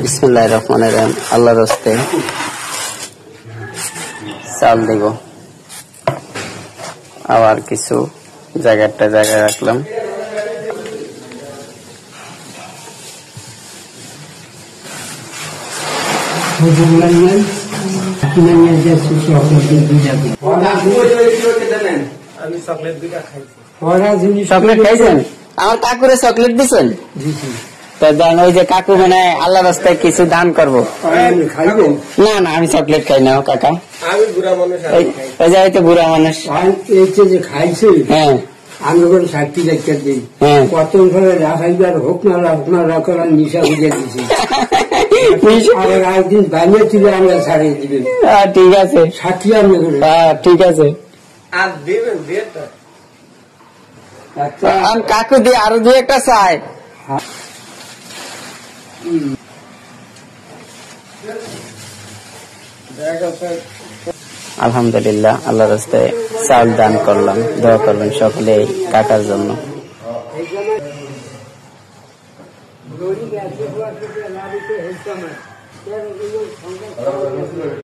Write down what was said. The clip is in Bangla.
বিসমিল্লাহির রহমানির রহিম। আল্লাহর রাস্তে চাল দিব, আবার কিছু জায়গায় রাখলাম। চকলেট খাইছেন? আমার কাকুরে চকলেট দিচ্ছেন? তো দেন, ওই যে কাকু মানে আল্লাহ রাস্তায় কিছু দান করবো। না না, আমি চকলেট খাই না কাকা, আমি বুড়া মানুষ। ওই যে হয়তো বুড়া মানুষ খাইছে। হ্যাঁ, আমি করে সাক্ষী দেখতে দিই। কত রাখাইবার হোক না রাখার নিশা বুঝে দিছি। একদিন বানিয়ে তুলে আমরা ছাড়িয়ে দিবেন। ঠিক আছে, সাক্ষী আমি ঠিক আছে। কাকু দিয়ে আরো দুই একটা চাই। আলহামদুলিল্লাহ, আল্লাহ রাস্তায় চাল দান করলাম। দোয়া করবেন সকলে কাকার জন্য।